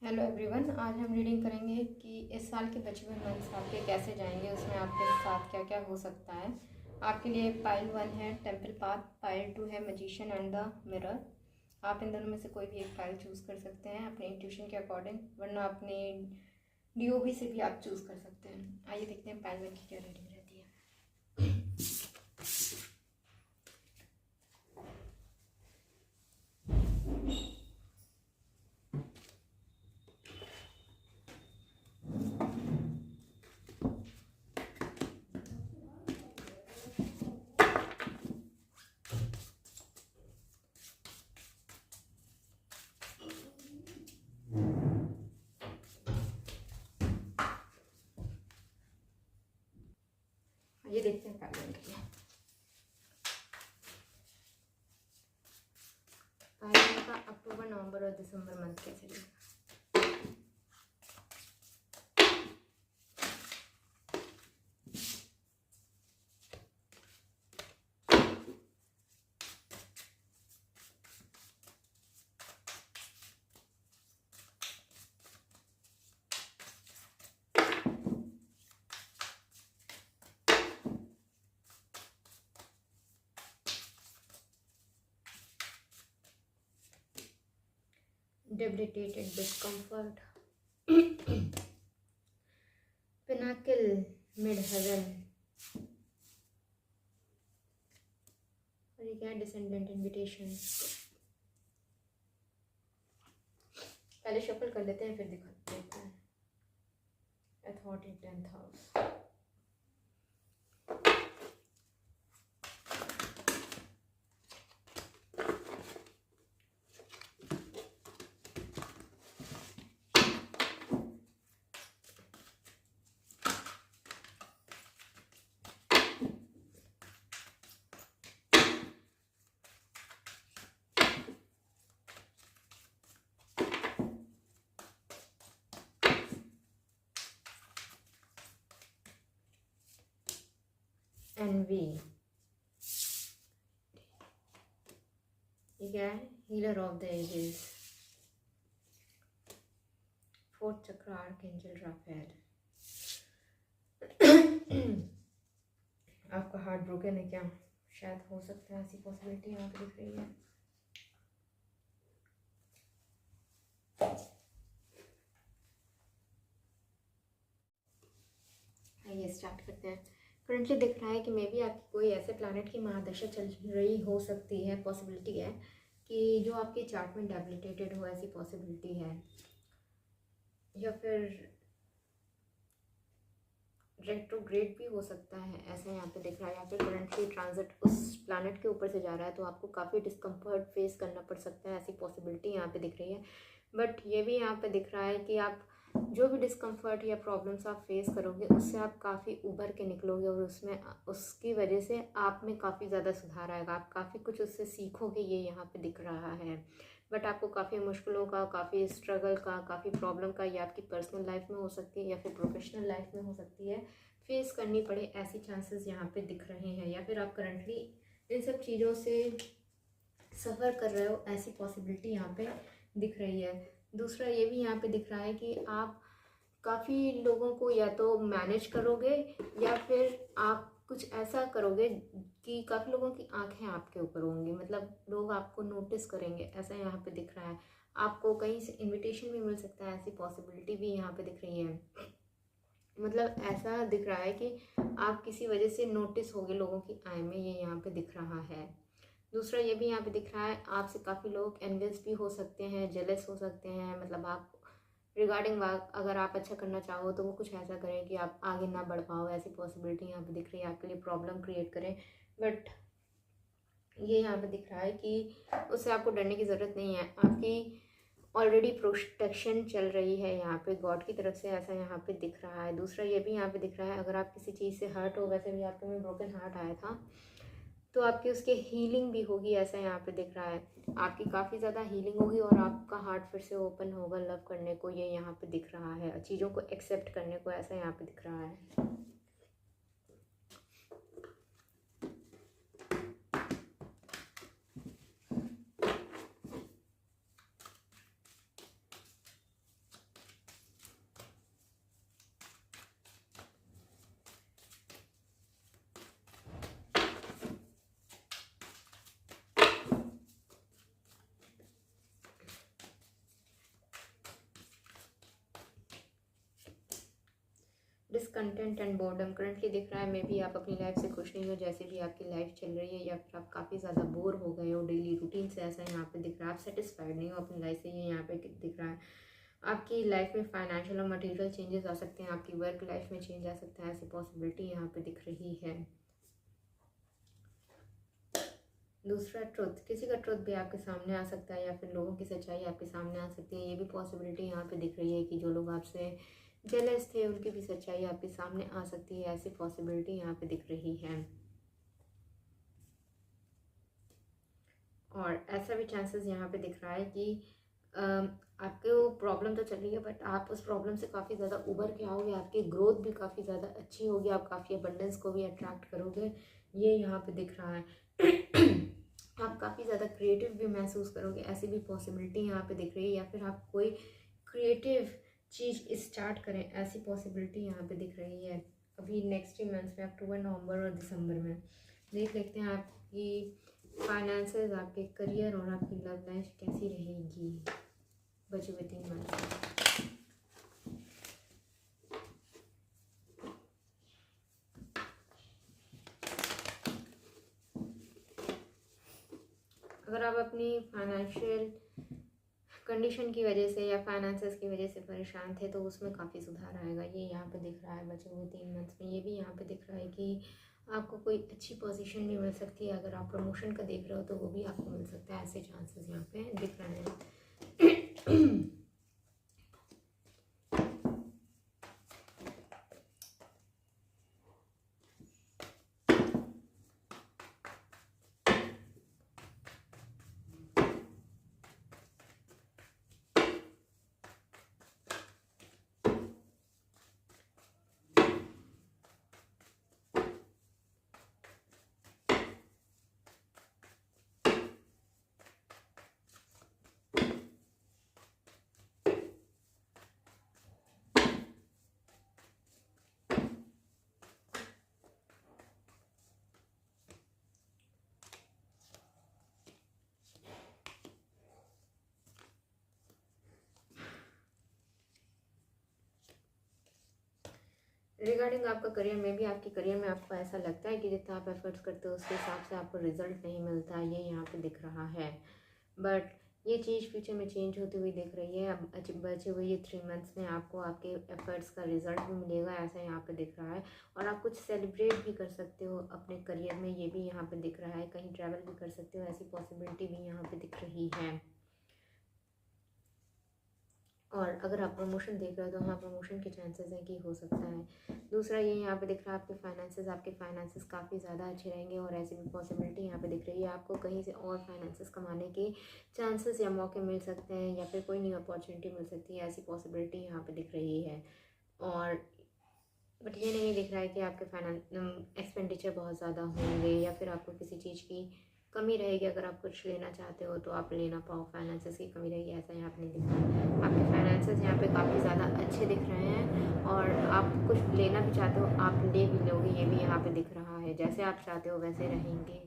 Hello everyone, आज हम reading करेंगे कि इस साल के बचे हुए मंथ्स आपके कैसे जाएंगे, उसमें आपके साथ क्या क्या हो सकता है। आपके लिए पाइल 1 है टेम्पल पाथ, पाइल 2 है मैजिशियन एंड द मिरर। आप इन दोनों में से कोई भी एक पाइल चूज़ कर सकते हैं अपने इंट्यूशन के अकॉर्डिंग, वरना अपने डीओबी से भी आप चूज़ कर सकते हैं। आइए देखते हैं पाइल 1 की क्या रीडिंग रहती है। ये देखते हैं पाइल 1 की। पाइल 1 का अक्टूबर, नवंबर और दिसंबर मंथ कैसे रहेगा। Debilitated discomfort, pinnacle mid heaven, और ये क्या है, डिसेंडेंट इनविटेशन। पहले शफल कर लेते हैं फिर दिखाते हैं। अथॉरिटी 10th हाउस, एनवी, ये क्या है, healer of the ages, fourth chakra, archangel Raphael. आपका हार्ट ब्रोकन है क्या, शायद हो सकता है, ऐसी पॉसिबिलिटी यहाँ पे दिख रही है। आइए स्टार्ट करते हैं। करंटली दिख रहा है कि मे बी आपकी कोई ऐसे प्लैनेट की महादशा चल रही हो सकती है, पॉसिबिलिटी है कि जो आपके चार्ट में डेबिलिटेटेड हो, ऐसी पॉसिबिलिटी है। या फिर रेट्रोग्रेड भी हो सकता है, ऐसा यहाँ पे दिख रहा है। या फिर करंटली ट्रांजिट उस प्लैनेट के ऊपर से जा रहा है, तो आपको काफ़ी डिस्कम्फर्ट फेस करना पड़ सकता है, ऐसी पॉसिबिलिटी यहाँ पे दिख रही है। बट ये भी यहाँ पे दिख रहा है कि आप जो भी डिस्कम्फर्ट या प्रॉब्लम्स आप फेस करोगे, उससे आप काफ़ी उभर के निकलोगे और उसमें उसकी वजह से आप में काफ़ी ज़्यादा सुधार आएगा, आप काफ़ी कुछ उससे सीखोगे, ये यहाँ पे दिख रहा है। बट आपको काफ़ी मुश्किलों का, काफ़ी स्ट्रगल का, काफ़ी प्रॉब्लम का, या आपकी पर्सनल लाइफ में हो सकती है या फिर प्रोफेशनल लाइफ में हो सकती है, फेस करनी पड़े, ऐसी चांसेस यहाँ पे दिख रहे हैं। या फिर आप करंटली इन सब चीज़ों से सफ़र कर रहे हो, ऐसी पॉसिबिलिटी यहाँ पे दिख रही है। दूसरा ये भी यहाँ पे दिख रहा है कि आप काफ़ी लोगों को या तो मैनेज करोगे, या फिर आप कुछ ऐसा करोगे कि काफ़ी लोगों की आंखें आपके ऊपर होंगी, मतलब लोग आपको नोटिस करेंगे, ऐसा यहाँ पे दिख रहा है। आपको कहीं से इनविटेशन भी मिल सकता है, ऐसी पॉसिबिलिटी भी यहाँ पे दिख रही है। मतलब ऐसा दिख रहा है कि आप किसी वजह से नोटिस होगे लोगों की आय में, ये यहाँ पे दिख रहा है। दूसरा ये भी यहाँ पे दिख रहा है, आपसे काफ़ी लोग एनवियस भी हो सकते हैं, जेलस हो सकते हैं। मतलब आप रिगार्डिंग अगर आप अच्छा करना चाहो तो वो कुछ ऐसा करें कि आप आगे ना बढ़ पाओ, ऐसी पॉसिबिलिटी यहाँ पे दिख रही है, आपके लिए प्रॉब्लम क्रिएट करें। बट ये यहाँ पे दिख रहा है कि उससे आपको डरने की ज़रूरत नहीं है, आपकी ऑलरेडी प्रोटेक्शन चल रही है यहाँ पे गॉड की तरफ से, ऐसा यहाँ पे दिख रहा है। दूसरा ये भी यहाँ पे दिख रहा है, अगर आप किसी चीज़ से हर्ट हो, वैसे भी आपके में ब्रोकन हार्ट आया था, तो आपकी उसकी हीलिंग भी होगी, ऐसा यहाँ पे दिख रहा है। आपकी काफ़ी ज़्यादा हीलिंग होगी और आपका हार्ट फिर से ओपन होगा लव करने को, ये यहाँ पे दिख रहा है, चीज़ों को एक्सेप्ट करने को, ऐसा यहाँ पे दिख रहा है। डिसकंटेंट एंड बोर्डम करंटली दिख रहा है। मे बी आप अपनी लाइफ से खुश नहीं हो, जैसे भी आपकी लाइफ चल रही है, या फिर आप काफ़ी ज़्यादा बोर हो गए हो डेली रूटीन से, ऐसा यहाँ पे दिख रहा है। आप सेटिस्फाइड नहीं हो अपनी लाइफ से, ये यहाँ पे दिख रहा है। आपकी लाइफ में फाइनेंशियल और मटेरियल चेंजेस आ सकते हैं, आपकी वर्क लाइफ में चेंज आ सकता है, ऐसी पॉसिबिलिटी यहाँ पे दिख रही है। दूसरा ट्रुथ, किसी का ट्रुथ भी आपके सामने आ सकता है, या फिर लोगों की सच्चाई आपके सामने आ सकती है। ये भी पॉसिबिलिटी यहाँ पे दिख रही है कि जो लोग आपसे जेलस थे उनकी भी सच्चाई आपके सामने आ सकती है, ऐसी पॉसिबिलिटी यहाँ पे दिख रही है। और ऐसा भी चांसेस यहाँ पे दिख रहा है कि आपको प्रॉब्लम तो चल रही है, बट आप उस प्रॉब्लम से काफ़ी ज़्यादा उभर के आओगे, आपकी ग्रोथ भी काफ़ी ज़्यादा अच्छी होगी, आप काफ़ी अबंडेंस को भी अट्रैक्ट करोगे, ये यहाँ पे दिख रहा है। आप काफ़ी ज़्यादा क्रिएटिव भी महसूस करोगे, ऐसी भी पॉसिबिलिटी यहाँ पे दिख रही है। या फिर आप कोई क्रिएटिव चीज़ स्टार्ट करें, ऐसी पॉसिबिलिटी यहाँ पे दिख रही है। अभी नेक्स्ट 3 मंथ्स में, अक्टूबर, नवंबर और दिसंबर में देख लेते हैं आपकी फाइनेंसेस, आपके करियर और आपकी लव लाइफ कैसी रहेगी बचे हुए 3 मंथ्स। अगर आप अपनी फाइनेंशियल कंडीशन की वजह से या फाइनेंसेस की वजह से परेशान थे, तो उसमें काफ़ी सुधार आएगा, ये यहाँ पे दिख रहा है बचे हुए 3 मंथ्स में। ये भी यहाँ पे दिख रहा है कि आपको कोई अच्छी पोजीशन भी मिल सकती है। अगर आप प्रमोशन का देख रहे हो तो वो भी आपको मिल सकता है, ऐसे चांसेस यहाँ पे दिख रहे हैं। रिगार्डिंग आपका करियर में भी, आपके करियर में आपको ऐसा लगता है कि जितना आप एफर्ट्स करते हो उसके हिसाब से आपको रिजल्ट नहीं मिलता, ये यहाँ पे दिख रहा है। बट ये चीज़ फ्यूचर में चेंज होती हुई दिख रही है। अब बचे हुए ये 3 मंथ्स में आपको आपके एफर्ट्स का रिजल्ट भी मिलेगा, ऐसा यहाँ पे दिख रहा है। और आप कुछ सेलिब्रेट भी कर सकते हो अपने करियर में, ये भी यहाँ पे दिख रहा है। कहीं ट्रैवल भी कर सकते हो, ऐसी पॉसिबिलिटी भी यहाँ पे दिख रही है। और अगर आप प्रमोशन देख रहे हो तो हाँ, प्रमोशन के चांसेस हैं कि हो सकता है। दूसरा ये यहाँ पे दिख रहा है आपके फाइनेंसेस काफ़ी ज़्यादा अच्छे रहेंगे, और ऐसी भी पॉसिबिलिटी यहाँ पे दिख रही है। आपको कहीं से और फाइनेंसेस कमाने के चांसेस या मौके मिल सकते हैं, या फिर कोई न्यू अपॉर्चुनिटी मिल सकती है, ऐसी पॉसिबिलिटी यहाँ पे दिख रही है। और बट ये नहीं दिख रहा है कि आपके एक्सपेंडिचर बहुत ज़्यादा होंगे, या फिर आपको किसी चीज़ की कमी रहेगी। अगर आप कुछ लेना चाहते हो तो आप ले ना पाओ, फाइनेंसेस की कमी रहेगी, ऐसा यहाँ पे नहीं दिख रहा है। आपके फाइनेंसेस यहाँ पे काफ़ी ज़्यादा अच्छे दिख रहे हैं, और आप कुछ लेना भी चाहते हो आप ले भी लोगे, ये भी यहाँ पे दिख रहा है। जैसे आप चाहते हो वैसे रहेंगे।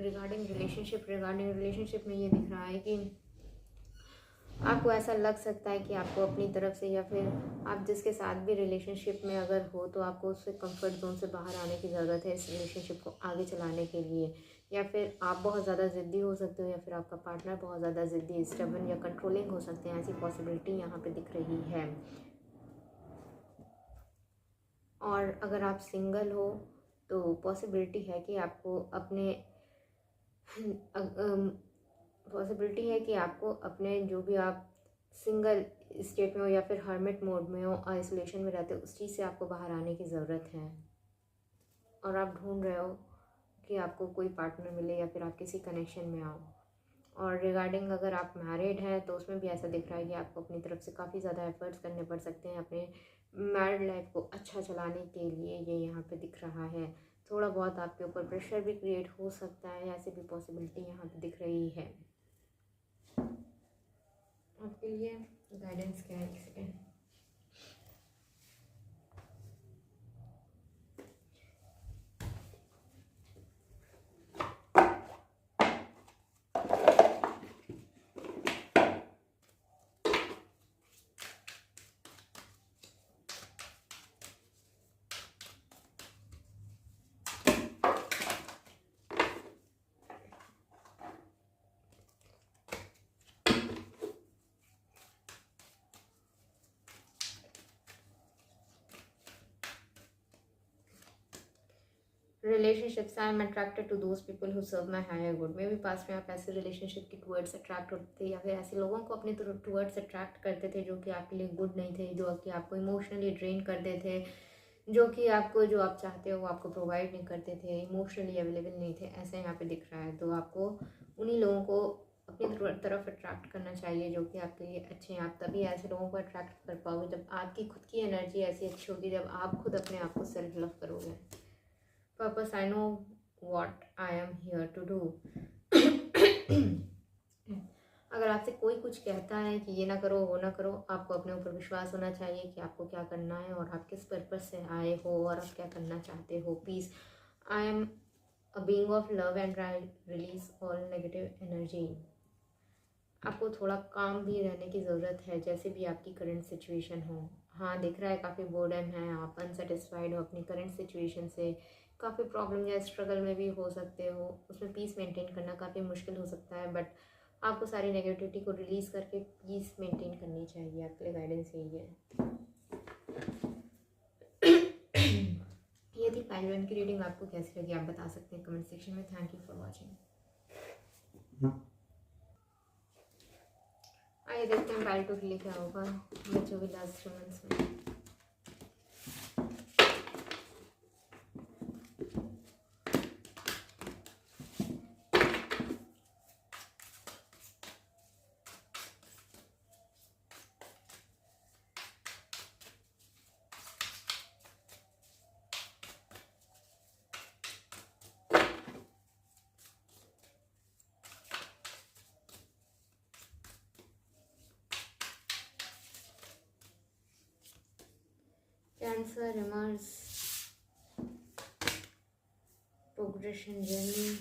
रिगार्डिंग रिलेशनशिप में ये दिख रहा है कि आपको ऐसा लग सकता है कि आपको अपनी तरफ से, या फिर आप जिसके साथ भी रिलेशनशिप में अगर हो, तो आपको उससे कंफर्ट जोन से बाहर आने की ज़रूरत है इस रिलेशनशिप को आगे चलाने के लिए। या फिर आप बहुत ज़्यादा ज़िद्दी हो सकते हो, या फिर आपका पार्टनर बहुत ज़्यादा ज़िद्दी, स्टबर्न या कंट्रोलिंग हो सकते हैं, ऐसी पॉसिबिलिटी यहाँ पे दिख रही है। और अगर आप सिंगल हो तो पॉसिबिलिटी है कि आपको अपने जो भी आप सिंगल स्टेट में हो, या फिर हर्मिट मोड में हो, आइसोलेशन में रहते हो, उस चीज़ से आपको बाहर आने की ज़रूरत है। और आप ढूंढ रहे हो कि आपको कोई पार्टनर मिले, या फिर आप किसी कनेक्शन में आओ। और रिगार्डिंग अगर आप मैरिड हैं तो उसमें भी ऐसा दिख रहा है कि आपको अपनी तरफ से काफ़ी ज़्यादा एफर्ट्स करने पड़ सकते हैं अपने मैरिड लाइफ को अच्छा चलाने के लिए, ये यहाँ पे दिख रहा है। थोड़ा बहुत आपके ऊपर प्रेशर भी क्रिएट हो सकता है, ऐसी भी पॉसिबिलिटी यहाँ पे दिख रही है। आपके लिए गाइडेंस क्या है? एक second. Relationships, I am attracted to those people who serve my higher good. मे भी पास में आप ऐसे रिलेशनशिप के टूवर्ड्स अट्रैक्ट होते थे या फिर ऐसे लोगों को अपने टूवर्ड्स अट्रैक्ट करते थे जो कि आपके लिए गुड नहीं थे, जो कि आपको इमोशनली ड्रेन करते थे, जो कि आपको जो आप चाहते हो वो आपको प्रोवाइड नहीं करते थे, इमोशनली अवेलेबल नहीं थे, ऐसा यहाँ पे दिख रहा है। तो आपको उन्हीं लोगों को अपनी तरफ अट्रैक्ट करना चाहिए जो कि आपके लिए अच्छे हैं। आप तभी ऐसे लोगों को अट्रैक्ट कर पाओगे जब आपकी खुद की एनर्जी ऐसी अच्छी होगी, जब आप खुद अपने आप को सेल्फ लव करोगे। Purpose, I know what I am here to do. अगर आपसे कोई कुछ कहता है कि ये ना करो वो ना करो, आपको अपने ऊपर विश्वास होना चाहिए कि आपको क्या करना है और आप किस पर्पस से आए हो और आप क्या करना चाहते हो। Peace, I am a being of love and release all negative energy. आपको थोड़ा काम भी रहने की ज़रूरत है जैसे भी आपकी करंट सिचुएशन हो। हाँ, दिख रहा है काफ़ी बोर्डम है, आप अनसेटिस्फाइड हो अपनी करंट सिचुएशन से, काफ़ी प्रॉब्लम या स्ट्रगल में भी हो सकते हो, उसमें पीस मेंटेन करना काफ़ी मुश्किल हो सकता है। बट आपको सारी नेगेटिविटी को रिलीज़ करके पीस मेंटेन करनी चाहिए। आपके लिए गाइडेंस यही है। ये थी पाइल वन की रीडिंग। आपको कैसी लगी आप बता सकते हैं कमेंट सेक्शन में। Thank you for watching. आइए देखते हैं पाइल टू के लिए क्या होगा बच्चों के लास्ट 3 मंथ्स में। कैंसर, रिमर्स, प्रोग्रेशन जर्नी,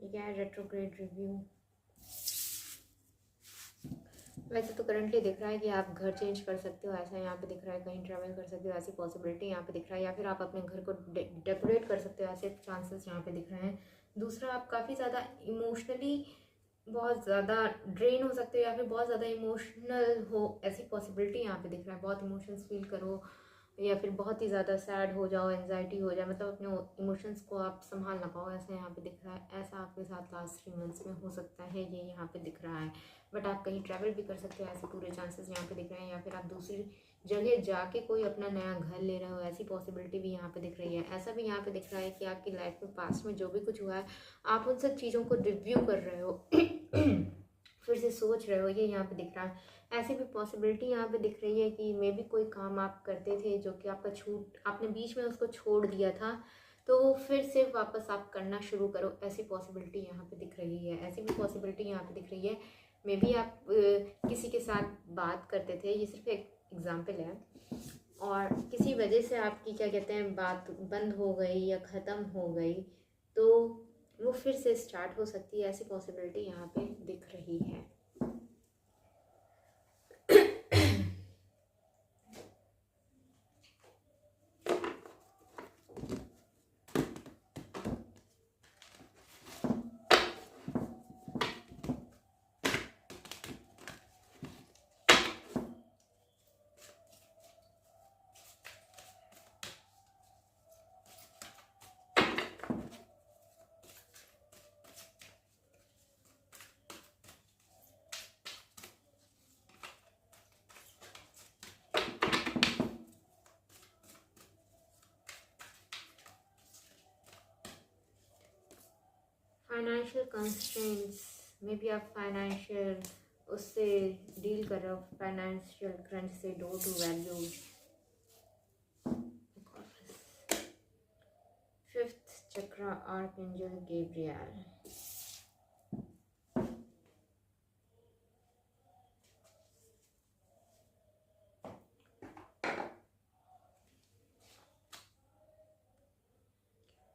क्या है रेट्रोग्रेड रिव्यू। वैसे तो करंटली दिख रहा है कि आप घर चेंज कर सकते हो, ऐसा यहाँ पे दिख रहा है। कहीं ट्रैवल कर सकते हो, ऐसी पॉसिबिलिटी यहाँ पे दिख रहा है। या फिर आप अपने घर को डेकोरेट कर सकते हो, ऐसे चांसेस यहाँ पे दिख रहे हैं। दूसरा, आप काफ़ी ज़्यादा इमोशनली बहुत ज़्यादा ड्रेन हो सकते हो या फिर बहुत ज़्यादा इमोशनल हो, ऐसी पॉसिबिलिटी यहाँ पे दिख रहा है। बहुत इमोशंस फील करो या फिर बहुत ही ज़्यादा सैड हो जाओ, एंजाइटी हो जाए, मतलब अपने इमोशंस को आप संभाल ना पाओ, ऐसा यहाँ पे दिख रहा है। ऐसा आपके साथ लास्ट 3 मंथ्स में हो सकता है, ये यहाँ पे दिख रहा है। बट आप कहीं ट्रैवल भी कर सकते हो, ऐसे पूरे चांसेस यहाँ पे दिख रहे हैं। या फिर आप दूसरी जगह जाके कोई अपना नया घर ले रहे हो, ऐसी पॉसिबिलिटी भी यहाँ पे दिख रही है। ऐसा भी यहाँ पे दिख रहा है कि आपकी लाइफ में पास्ट में जो भी कुछ हुआ है, आप उन सब चीज़ों को रिव्यू कर रहे हो, फिर से सोच रहे हो, ये यहाँ पे दिख रहा है। ऐसी भी पॉसिबिलिटी यहाँ पे दिख रही है कि मे भी कोई काम आप करते थे जो कि आपने बीच में उसको छोड़ दिया था, तो वो फिर से वापस आप करना शुरू करो, ऐसी पॉसिबिलिटी यहाँ पे दिख रही है। ऐसी भी पॉसिबिलिटी यहाँ पे दिख रही है। मे बी आप किसी के साथ बात करते थे, ये सिर्फ एक एग्जाम्पल है, और किसी वजह से आपकी क्या कहते हैं बात बंद हो गई या ख़त्म हो गई, तो वो फिर से स्टार्ट हो सकती है। ऐसी पॉसिबिलिटी यहाँ पे दिख रही है। फाइनेंशियल कंस्ट्रेंट्स, मे बी आप फाइनेंशियल उससे डील कर रहे हो, फाइनेंशियल क्रंच से, डो टू वैल्यू। 5th चक्र, आर्कएंजल गैब्रियल।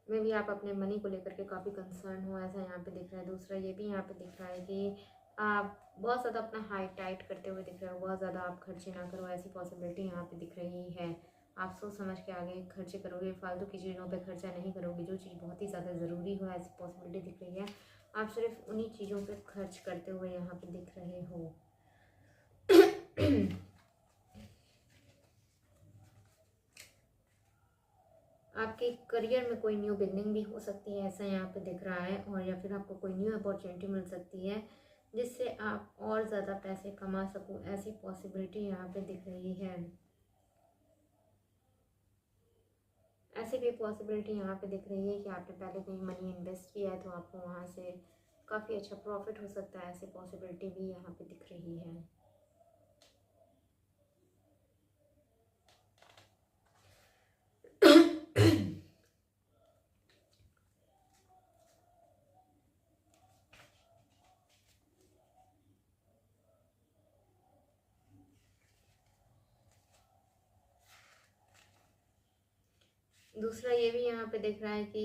में भी आप अपने मनी को लेकर के काफ़ी कंसर्न हो, ऐसा यहाँ पे दिख रहा है। दूसरा, ये भी यहाँ पे दिख रहा है कि आप बहुत ज़्यादा अपना हाई टाइट करते हुए दिख रहे हो, बहुत ज़्यादा आप खर्चे ना करो, ऐसी पॉसिबिलिटी यहाँ पे दिख रही है। आप सोच समझ के आगे खर्चे करोगे, फालतू की चीज़ों पे खर्चा नहीं करोगे, जो चीज़ बहुत ही ज़्यादा ज़रूरी हो, ऐसी पॉसिबिलिटी दिख रही है। आप सिर्फ उन्हीं चीज़ों पे खर्च करते हुए यहाँ पे दिख रहे हो। आपके करियर में कोई न्यू बिगनिंग भी हो सकती है, ऐसा यहाँ पे दिख रहा है। और या फिर आपको कोई न्यू अपॉर्चुनिटी मिल सकती है जिससे आप और ज़्यादा पैसे कमा सको, ऐसी पॉसिबिलिटी यहाँ पे दिख रही है। ऐसी भी पॉसिबिलिटी यहाँ पे दिख रही है कि आपने पहले कहीं मनी इन्वेस्ट किया है तो आपको वहाँ से काफ़ी अच्छा प्रॉफिट हो सकता है, ऐसी पॉसिबिलिटी भी यहाँ पे दिख रही है। दूसरा ये भी यहाँ पे दिख रहा है कि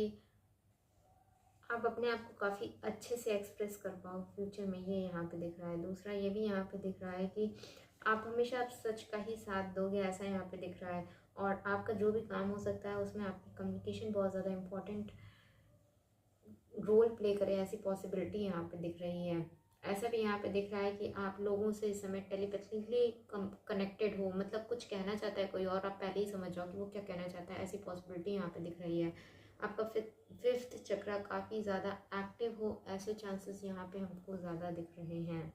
आप अपने आप को काफ़ी अच्छे से एक्सप्रेस कर पाओ फ्यूचर में, ये यहाँ पे दिख रहा है। दूसरा ये भी यहाँ पे दिख रहा है कि आप हमेशा आप सच का ही साथ दोगे, ऐसा यहाँ पे दिख रहा है। और आपका जो भी काम हो सकता है उसमें आपकी कम्युनिकेशन बहुत ज़्यादा इम्पोर्टेंट रोल प्ले करे, ऐसी पॉसिबिलिटी यहाँ पे दिख रही है। ऐसा भी यहाँ पे दिख रहा है कि आप लोगों से इस समय टेलीपैथिकली कनेक्टेड हो, मतलब कुछ कहना चाहता है कोई और आप पहले ही समझ जाओ कि वो क्या कहना चाहता है, ऐसी पॉसिबिलिटी यहाँ पे दिख रही है। आपका फिफ्थ चक्र काफ़ी ज़्यादा एक्टिव हो, ऐसे चांसेस यहाँ पे हमको ज़्यादा दिख रहे हैं।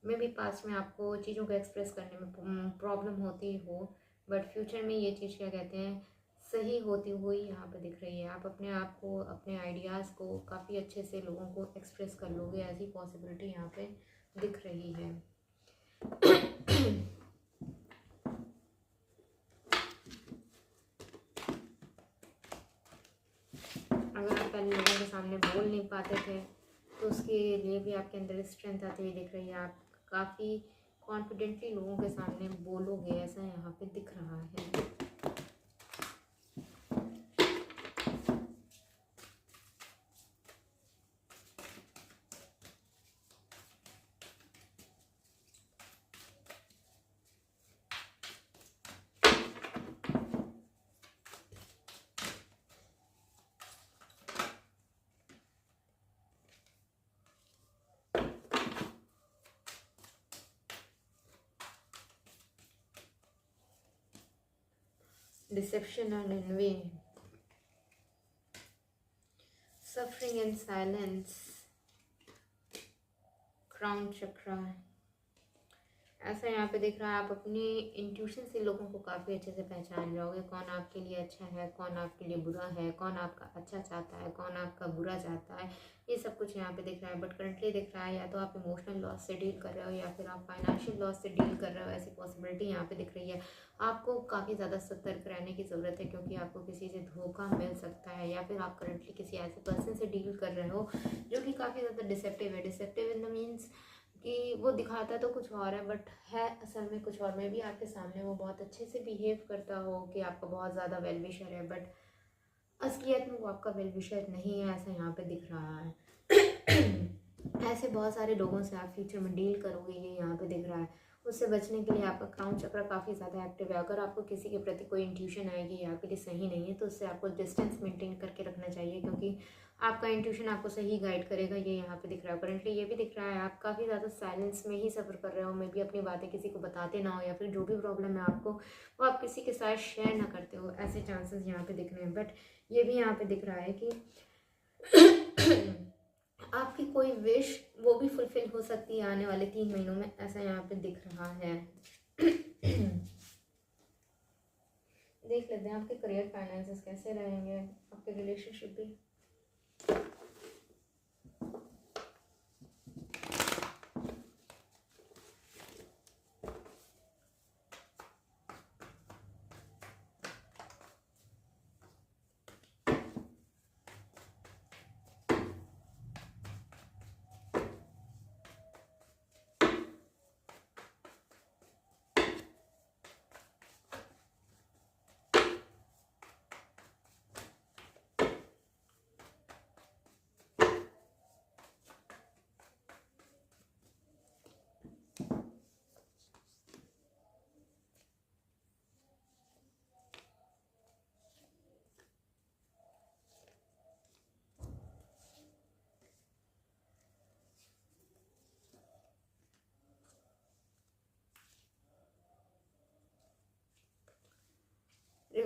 मे भी पास्ट में आपको चीज़ों को एक्सप्रेस करने में प्रॉब्लम होती हो, बट फ्यूचर में ये चीज़ क्या कहते हैं सही होती हुई यहाँ पे दिख रही है। आप अपने आप को, अपने आइडियाज़ को काफ़ी अच्छे से लोगों को एक्सप्रेस कर लोगे, ऐसी पॉसिबिलिटी यहाँ पे दिख रही है। अगर आप पहले लोगों के सामने बोल नहीं पाते थे तो उसके लिए भी आपके अंदर स्ट्रेंथ आती हुई दिख रही है। आप काफ़ी कॉन्फिडेंटली लोगों के सामने बोलोगे, ऐसा यहाँ पे दिख रहा है। Deception and envy, suffering and silence, crown चक्र, ऐसा यहाँ पे दिख रहा है। आप अपनी इंट्यूशन से लोगों को काफ़ी अच्छे से पहचान जाओगे, कौन आपके लिए अच्छा है, कौन आपके लिए बुरा है, कौन आपका अच्छा चाहता है, कौन आपका बुरा चाहता है, ये सब कुछ यहाँ पे दिख रहा है। बट करंटली दिख रहा है या तो आप इमोशनल लॉस से डील कर रहे हो या फिर आप फाइनेंशियल लॉस से डील कर रहे हो, ऐसी पॉसिबिलिटी यहाँ पे दिख रही है। आपको काफ़ी ज़्यादा सतर्क रहने की ज़रूरत है क्योंकि आपको किसी से धोखा मिल सकता है, या फिर आप करंटली किसी ऐसे पर्सन से डील कर रहे हो जो कि काफ़ी ज़्यादा डिसेप्टिव है। डिसेप्टिव इन द मीन्स कि वो दिखाता तो कुछ और है बट है असल में कुछ और। में भी आपके सामने वो बहुत अच्छे से बिहेव करता हो कि आपका बहुत ज़्यादा वेल विशर है, बट असलियत में वो आपका वेल विशर नहीं है, ऐसा यहाँ पे दिख रहा है। ऐसे बहुत सारे लोगों से आप फ्यूचर में डील करोगे, ये यहाँ पे दिख रहा है। उससे बचने के लिए आपका क्राउन चक्र काफ़ी ज़्यादा एक्टिव है। अगर आपको किसी के प्रति कोई इंट्यूशन आएगी या आपके लिए सही नहीं है तो उससे आपको डिस्टेंस मेंटेन करके रखना चाहिए, क्योंकि आपका इंट्यूशन आपको सही गाइड करेगा, ये यहाँ पे दिख रहा है। करंटली ये भी दिख रहा है आप काफ़ी ज़्यादा साइलेंस में ही सफ़र कर रहे हो, मे भी अपनी बातें किसी को बताते ना हो, या फिर जो भी प्रॉब्लम है आपको वो आप किसी के साथ शेयर ना करते हो, ऐसे चांसेस यहाँ पे दिख रहे हैं। बट ये भी यहाँ पे दिख रहा है कि आपकी कोई विश वो भी फुलफिल हो सकती है आने वाले 3 महीनों में, ऐसा यहाँ पे दिख रहा है। देख लेते हैं आपके करियर फाइनेंसेस कैसे रहेंगे, आपके रिलेशनशिप भी।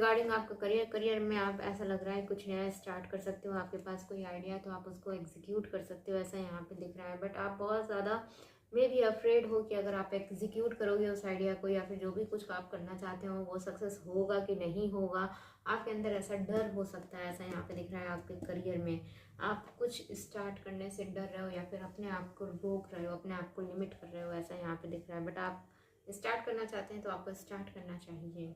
रिगार्डिंग आपका करियर में आप ऐसा लग रहा है कुछ नया स्टार्ट कर सकते हो, आपके पास कोई आइडिया तो आप उसको एग्जीक्यूट कर सकते हो, ऐसा यहाँ पे दिख रहा है। बट आप बहुत ज़्यादा मे बी अफ्रेड हो कि अगर आप एग्जीक्यूट करोगे उस आइडिया को या फिर जो भी कुछ आप करना चाहते हो वो सक्सेस होगा कि नहीं होगा, आपके अंदर ऐसा डर हो सकता है, ऐसा यहाँ पे दिख रहा है। आपके करियर में आप कुछ स्टार्ट करने से डर रहे हो या फिर अपने आप को रोक रहे हो, अपने आप को लिमिट कर रहे हो, ऐसा यहाँ पे दिख रहा है। बट आप स्टार्ट करना चाहते हैं तो आपको स्टार्ट करना चाहिए।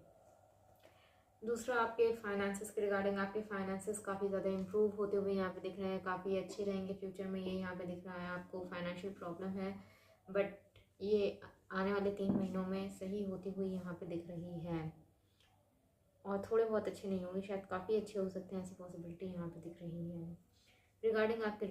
दूसरा, आपके फाइनेंसेस के रिगार्डिंग आपके फाइनेंसेस काफ़ी ज़्यादा इंप्रूव होते हुए यहाँ पे दिख रहे हैं, काफ़ी अच्छे रहेंगे फ्यूचर में, ये यहाँ पे दिख रहा है। आपको फाइनेंशियल प्रॉब्लम है बट ये आने वाले 3 महीनों में सही होती हुई यहाँ पे दिख रही है। और थोड़े बहुत अच्छे नहीं होंगे, शायद काफ़ी अच्छे हो सकते हैं, ऐसी पॉसिबिलिटी यहाँ पे दिख रही है। रिगार्डिंग आपके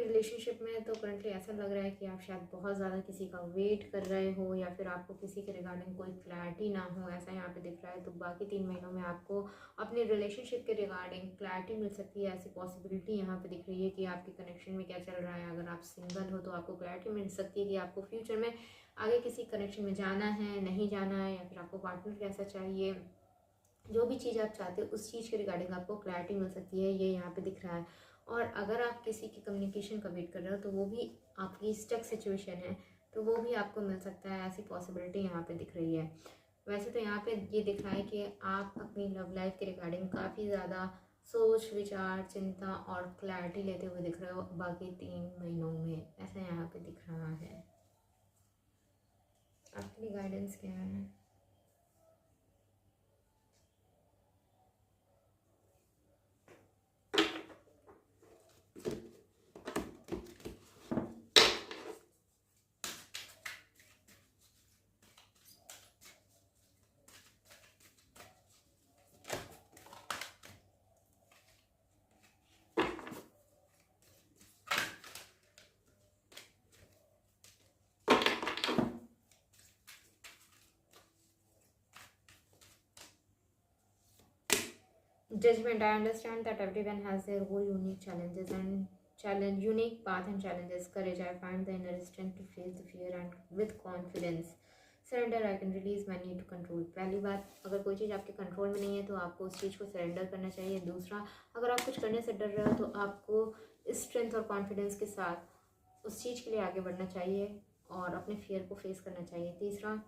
रिलेशनशिप में तो करंटली ऐसा लग रहा है कि आप शायद बहुत ज़्यादा किसी का वेट कर रहे हो या फिर आपको किसी के रिगार्डिंग कोई क्लैरिटी ना हो, ऐसा यहाँ पे दिख रहा है। तो बाकी 3 महीनों में आपको अपने रिलेशनशिप के रिगार्डिंग क्लैरिटी मिल सकती है, ऐसी पॉसिबिलिटी यहाँ पे दिख रही है कि आपके कनेक्शन में क्या चल रहा है। अगर आप सिंगल हो तो आपको क्लैरिटी मिल सकती है कि आपको फ्यूचर में आगे किसी कनेक्शन में जाना है, नहीं जाना है, या फिर आपको पार्टनर कैसा चाहिए, जो भी चीज़ आप चाहते हो उस चीज़ के रिगार्डिंग आपको क्लैरिटी मिल सकती है, ये यहाँ पे दिख रहा है। और अगर आप किसी की कम्युनिकेशन का वेट कर रहे हो तो वो भी आपकी स्टक सिचुएशन है तो वो भी आपको मिल सकता है, ऐसी पॉसिबिलिटी यहाँ पे दिख रही है। वैसे तो यहाँ पे ये दिख रहा है कि आप अपनी लव लाइफ के रिगार्डिंग काफ़ी ज़्यादा सोच विचार चिंता और क्लैरिटी लेते हुए दिख रहे हो बाकी 3 महीनों में, ऐसा यहाँ पे दिख रहा है। आपके लिए गाइडेंस क्या है? Judgment. I understand that everyone has their own unique challenges and unique path and challenges. Courage. I find the inner strength to face the fear and with confidence. Surrender. I can release my need to control. पहली बात, अगर कोई चीज़ आपके control में नहीं है तो आपको उस चीज़ को सरेंडर करना चाहिए। दूसरा, अगर आप कुछ करने से डर रहे हो तो आपको स्ट्रेंथ और कॉन्फिडेंस के साथ उस चीज़ के लिए आगे बढ़ना चाहिए और अपने फियर को फेस करना चाहिए। तीसरा,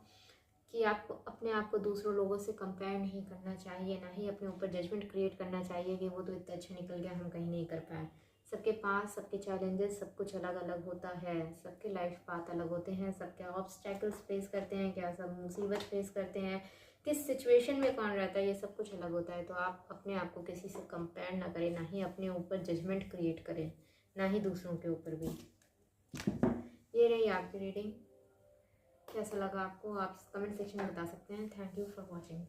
कि आपको अपने आप को दूसरों लोगों से कंपेयर नहीं करना चाहिए, ना ही अपने ऊपर जजमेंट क्रिएट करना चाहिए कि वो तो इतना अच्छा निकल गया, हम कहीं नहीं कर पाए। सबके पास सबके चैलेंजेस सब कुछ अलग अलग होता है, सबके लाइफ पाथ अलग होते हैं, सबके ऑब्स्टैकल्स फेस करते हैं, क्या सब मुसीबत फेस करते हैं, किस सिचुएशन में कौन रहता है, ये सब कुछ अलग होता है। तो आप अपने आप को किसी से कंपेयर ना करें, ना ही अपने ऊपर जजमेंट क्रिएट करें, ना ही दूसरों के ऊपर भी। ये रही आपकी रीडिंग। कैसा लगा आपको आप कमेंट सेक्शन में बता सकते हैं। Thank you for watching.